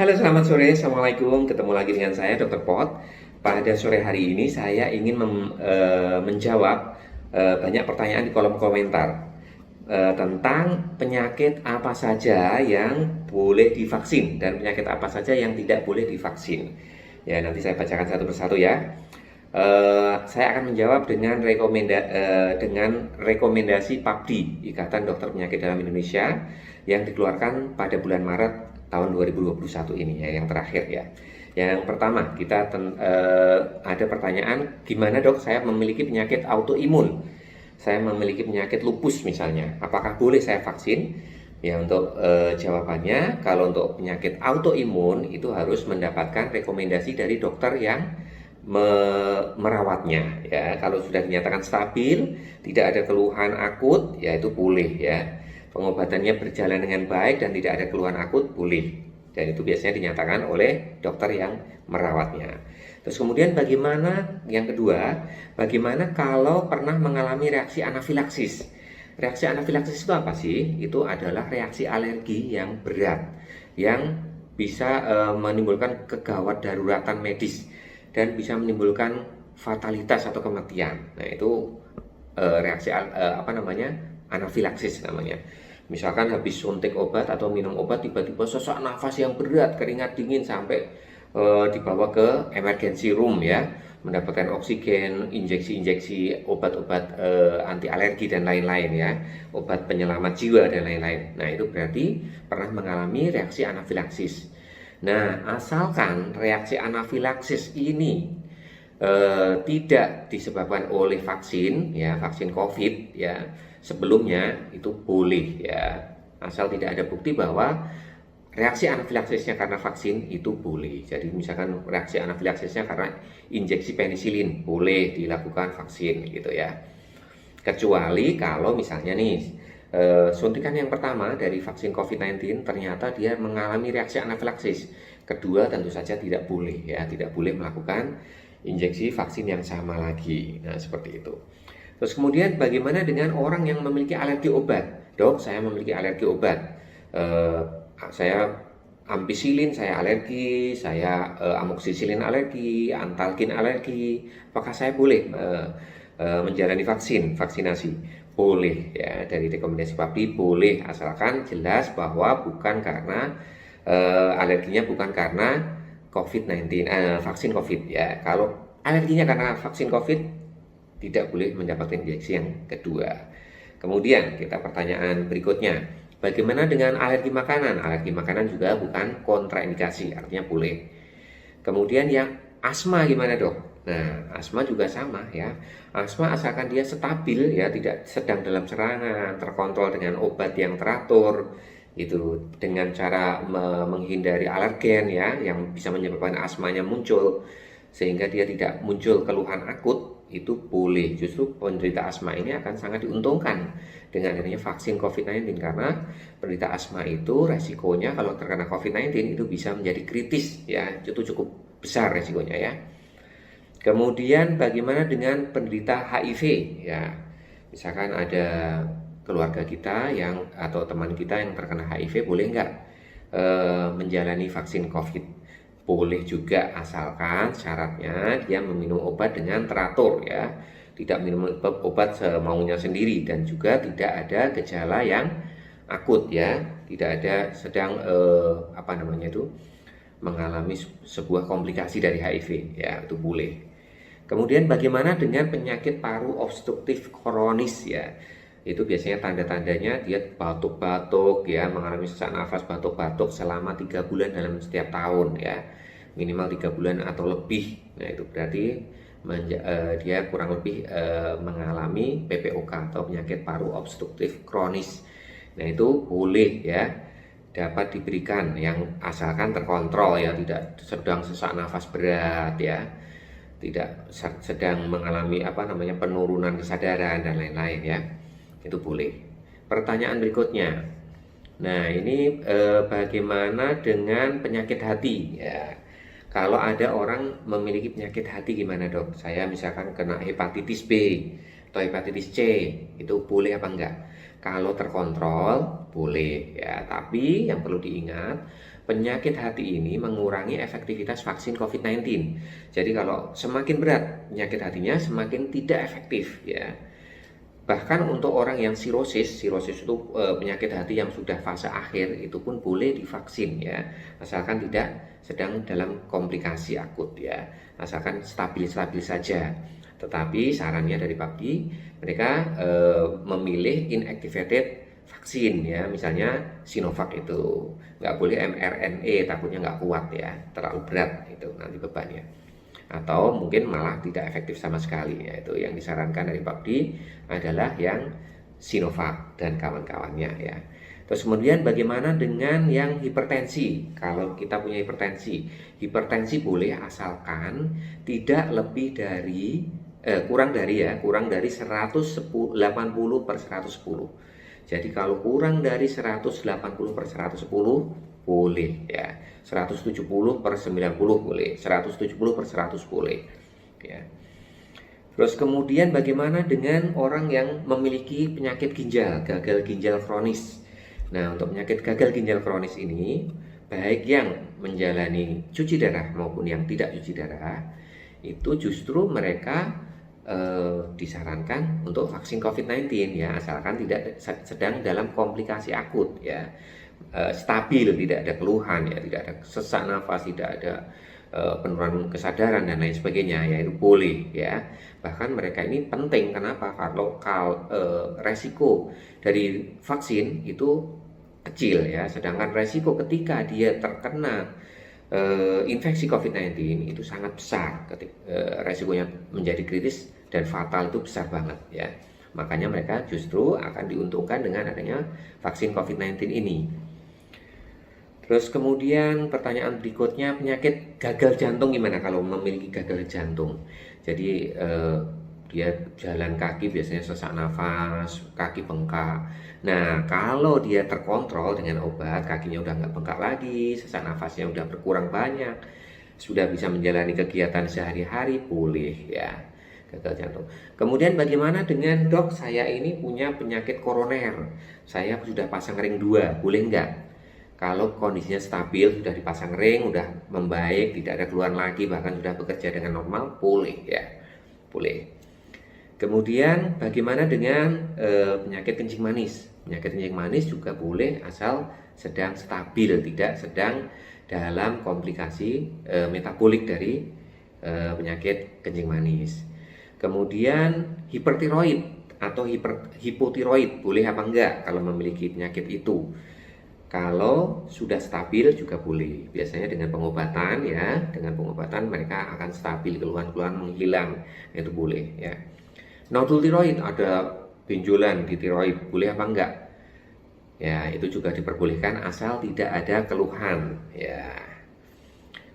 Halo, selamat sore. Assalamualaikum. Ketemu lagi dengan saya, Dr. Pot. Pada sore hari ini, saya ingin menjawab banyak pertanyaan di kolom komentar tentang penyakit apa saja yang boleh divaksin dan penyakit apa saja yang tidak boleh divaksin. Ya, nanti saya bacakan satu persatu ya. Saya akan menjawab dengan rekomendasi PAPDI, Ikatan Dokter Penyakit Dalam Indonesia, yang dikeluarkan pada bulan Maret tahun 2021 ini ya, yang terakhir ya. Yang pertama, ada pertanyaan, gimana dok saya memiliki penyakit autoimun? Saya memiliki penyakit lupus misalnya, apakah boleh saya vaksin? Ya, untuk jawabannya, kalau untuk penyakit autoimun itu harus mendapatkan rekomendasi dari dokter yang merawatnya ya. Kalau sudah dinyatakan stabil, tidak ada keluhan akut, ya itu boleh ya. Pengobatannya berjalan dengan baik dan tidak ada keluhan akut, boleh. Dan itu biasanya dinyatakan oleh dokter yang merawatnya. Terus kemudian bagaimana, yang kedua, bagaimana kalau pernah mengalami reaksi anafilaksis? Reaksi anafilaksis itu apa sih? Itu adalah reaksi alergi yang berat, yang bisa menimbulkan kegawat daruratan medis dan bisa menimbulkan fatalitas atau kematian. Nah, itu reaksi anafilaksis namanya. Misalkan habis suntik obat atau minum obat, tiba-tiba sesak nafas yang berat, keringat dingin sampai dibawa ke emergency room ya, mendapatkan oksigen, injeksi-injeksi obat-obat anti alergi dan lain-lain ya, obat penyelamat jiwa dan lain-lain. Nah, itu berarti pernah mengalami reaksi anafilaksis. Nah, asalkan reaksi anafilaksis ini tidak disebabkan oleh vaksin, ya vaksin COVID, ya sebelumnya itu boleh, ya asal tidak ada bukti bahwa reaksi anafilaksisnya karena vaksin itu boleh. Jadi misalkan reaksi anafilaksisnya karena injeksi penisilin, boleh dilakukan vaksin gitu ya. Kecuali kalau misalnya nih suntikan yang pertama dari vaksin COVID-19 ternyata dia mengalami reaksi anafilaksis. Kedua tentu saja tidak boleh ya, tidak boleh melakukan injeksi vaksin yang sama lagi. Nah, seperti itu. Terus kemudian bagaimana dengan orang yang memiliki alergi obat? Dok, saya memiliki alergi obat. Saya ampicillin saya alergi, saya amoxicillin alergi, antalgin alergi. Apakah saya boleh menjalani vaksinasi? Boleh ya, dari rekomendasi PAPDI boleh, asalkan jelas bahwa bukan karena alerginya bukan karena COVID-19, vaksin COVID ya. Kalau alerginya karena vaksin COVID, tidak boleh mendapatkan injeksi yang kedua. Kemudian kita pertanyaan berikutnya, bagaimana dengan alergi makanan? Alergi makanan juga bukan kontraindikasi, artinya boleh. Kemudian yang asma gimana dok? Nah, asma juga sama ya. Asma asalkan dia stabil ya, tidak sedang dalam serangan, terkontrol dengan obat yang teratur, gitu, dengan cara menghindari alergen ya, yang bisa menyebabkan asmanya muncul, sehingga dia tidak muncul keluhan akut, itu boleh. Justru penderita asma ini akan sangat diuntungkan dengan adanya vaksin COVID-19, karena penderita asma itu resikonya kalau terkena COVID-19 itu bisa menjadi kritis ya, itu cukup besar resikonya ya. Kemudian bagaimana dengan penderita HIV ya, misalkan ada keluarga kita yang atau teman kita yang terkena HIV, boleh nggak menjalani vaksin COVID? Boleh juga, asalkan syaratnya dia meminum obat dengan teratur ya, tidak minum obat semaunya sendiri, dan juga tidak ada gejala yang akut ya, tidak ada sedang mengalami sebuah komplikasi dari HIV ya, itu boleh. Kemudian bagaimana dengan penyakit paru obstruktif kronis ya? Itu biasanya tanda-tandanya dia batuk-batuk ya, mengalami sesak nafas, batuk-batuk selama 3 bulan dalam setiap tahun ya, minimal 3 bulan atau lebih. Nah, itu berarti dia kurang lebih mengalami PPOK atau penyakit paru obstruktif kronis. Nah, itu boleh ya, dapat diberikan, yang asalkan terkontrol ya, tidak sedang sesak nafas berat ya, tidak sedang mengalami penurunan kesadaran dan lain-lain ya, itu boleh. Pertanyaan berikutnya, nah ini bagaimana dengan penyakit hati ya? Kalau ada orang memiliki penyakit hati gimana dok? Saya misalkan kena hepatitis B atau hepatitis C, itu boleh apa enggak? Kalau terkontrol boleh ya, tapi yang perlu diingat penyakit hati ini mengurangi efektivitas vaksin COVID-19. Jadi kalau semakin berat penyakit hatinya, semakin tidak efektif ya. Bahkan untuk orang yang sirosis itu penyakit hati yang sudah fase akhir, itu pun boleh divaksin ya, asalkan tidak sedang dalam komplikasi akut ya, asalkan stabil-stabil saja. Tetapi sarannya dari PABDI, mereka memilih inactivated vaksin ya, misalnya Sinovac itu nggak boleh mRNA, takutnya nggak kuat ya, terlalu berat itu nanti bebannya, atau mungkin malah tidak efektif sama sekali. Yaitu yang disarankan dari PABDI adalah yang Sinovac dan kawan-kawannya ya. Terus kemudian bagaimana dengan yang hipertensi? Kalau kita punya hipertensi boleh asalkan tidak lebih dari kurang dari 180/110. Jadi kalau kurang dari 180/110 boleh ya, 170/90 boleh, 170/100 boleh ya. Terus kemudian bagaimana dengan orang yang memiliki penyakit ginjal, gagal ginjal kronis? Nah, untuk penyakit gagal ginjal kronis ini, baik yang menjalani cuci darah maupun yang tidak cuci darah, itu justru mereka disarankan untuk vaksin COVID-19 ya, asalkan tidak sedang dalam komplikasi akut ya, stabil, tidak ada keluhan ya, tidak ada sesak nafas, tidak ada penurunan kesadaran dan lain sebagainya ya, itu boleh ya. Bahkan mereka ini penting, kenapa? Kalau resiko dari vaksin itu kecil ya, sedangkan resiko ketika dia terkena infeksi COVID-19 itu sangat besar, resikonya menjadi kritis dan fatal itu besar banget ya. Makanya mereka justru akan diuntungkan dengan adanya vaksin COVID-19 ini. Terus kemudian pertanyaan berikutnya, penyakit gagal jantung gimana kalau memiliki gagal jantung? Jadi dia jalan kaki biasanya sesak nafas, kaki bengkak. Nah, kalau dia terkontrol dengan obat, kakinya udah nggak bengkak lagi, sesak nafasnya udah berkurang banyak, sudah bisa menjalani kegiatan sehari-hari, boleh ya gagal jantung. Kemudian bagaimana dengan dok, saya ini punya penyakit koroner, saya sudah pasang ring 2, boleh nggak? Kalau kondisinya stabil, sudah dipasang ring, udah membaik, tidak ada keluhan lagi, bahkan sudah bekerja dengan normal, boleh ya, boleh. Kemudian bagaimana dengan penyakit kencing manis? Penyakit kencing manis juga boleh asal sedang stabil, tidak sedang dalam komplikasi metabolik dari penyakit kencing manis. Kemudian hipertiroid atau hipotiroid boleh apa enggak kalau memiliki penyakit itu? Kalau sudah stabil juga boleh. Biasanya dengan pengobatan ya, dengan pengobatan mereka akan stabil, keluhan-keluhan menghilang, itu boleh ya. Nodul tiroid, ada benjolan di tiroid, boleh apa enggak? Ya, itu juga diperbolehkan asal tidak ada keluhan ya.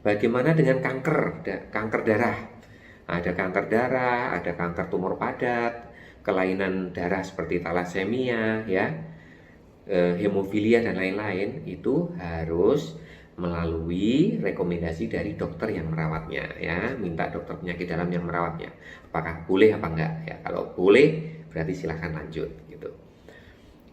Bagaimana dengan kanker darah? Ada kanker darah, ada kanker tumor padat, kelainan darah seperti talasemia ya, hemofilia dan lain-lain, itu harus melalui rekomendasi dari dokter yang merawatnya ya, minta dokter penyakit dalam yang merawatnya apakah boleh apa enggak ya. Kalau boleh berarti silahkan lanjut gitu.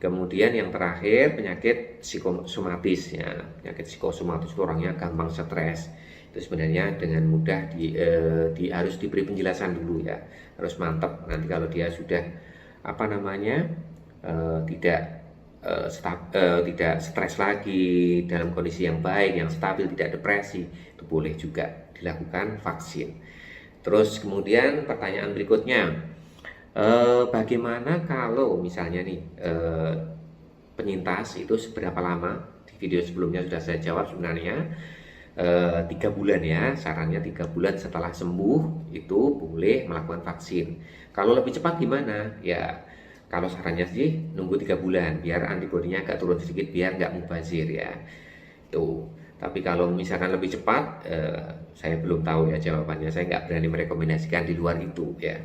Kemudian yang terakhir penyakit psikosomatis ya. Penyakit psikosomatis itu orangnya gampang stres, itu sebenarnya dengan mudah harus diberi penjelasan dulu ya, harus mantap. Nanti kalau dia sudah tidak stres lagi, dalam kondisi yang baik, yang stabil, tidak depresi, itu boleh juga dilakukan vaksin. Terus kemudian pertanyaan berikutnya, bagaimana kalau misalnya nih penyintas itu seberapa lama? Di video sebelumnya sudah saya jawab sebenarnya 3 bulan ya, sarannya 3 bulan setelah sembuh itu boleh melakukan vaksin. Kalau lebih cepat gimana? Ya kalau sarannya sih nunggu 3 bulan biar antibodinya agak turun sedikit, biar nggak mubazir ya. Tuh. Tapi kalau misalkan lebih cepat, saya belum tahu ya jawabannya. Saya nggak berani merekomendasikan di luar itu ya.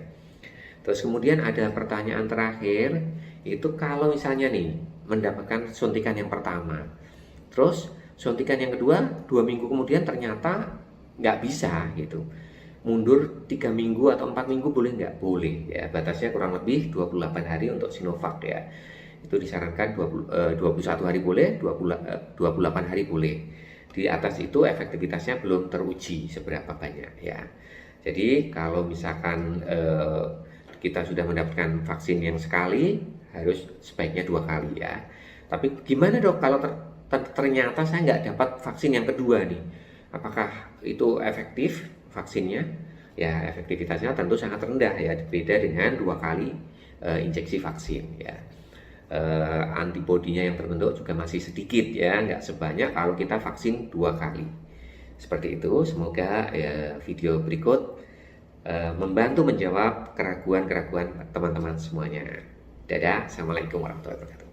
Terus kemudian ada pertanyaan terakhir, itu kalau misalnya nih mendapatkan suntikan yang pertama, terus suntikan yang kedua 2 minggu kemudian ternyata nggak bisa gitu, mundur 3 minggu atau 4 minggu boleh nggak? Boleh ya, batasnya kurang lebih 28 hari untuk Sinovac ya. Itu disarankan 21 hari boleh, 28 hari boleh. Di atas itu efektivitasnya belum teruji seberapa banyak ya. Jadi kalau misalkan kita sudah mendapatkan vaksin yang sekali, harus sebaiknya 2 kali ya. Tapi gimana dok kalau ternyata saya nggak dapat vaksin yang kedua nih? Apakah itu efektif vaksinnya? Ya efektivitasnya tentu sangat rendah ya, beda dengan 2 kali injeksi vaksin ya. Antibodinya yang terbentuk juga masih sedikit ya, nggak sebanyak kalau kita vaksin 2 kali. Seperti itu, semoga video berikut membantu menjawab keraguan-keraguan teman-teman semuanya. Dadah, assalamualaikum warahmatullahi wabarakatuh.